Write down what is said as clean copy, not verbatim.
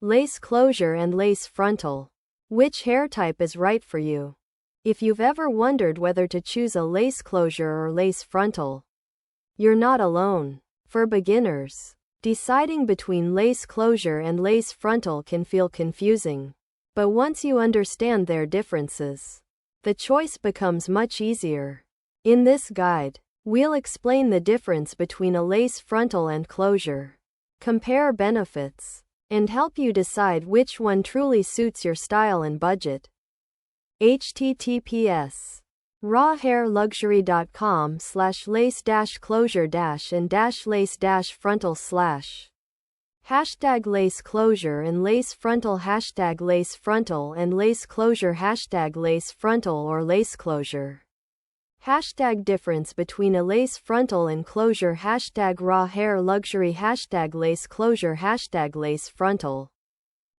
Lace closure and lace frontal. Which hair type is right for you? If you've ever wondered whether to choose a lace closure or lace frontal, you're not alone. For beginners, deciding between lace closure and lace frontal can feel confusing. But once you understand their differences, the choice becomes much easier. In this guide, we'll explain the difference between a lace frontal and closure, compare benefits, and help you decide which one truly suits your style and budget. https://raw-hair-luxury.com/lace-closure-and-lace-frontal/ #lace closure and lace frontal #lace frontal and lace closure #lace frontal or lace closure #difference between a lace frontal and closure #raw hair luxury #lace closure #lace frontal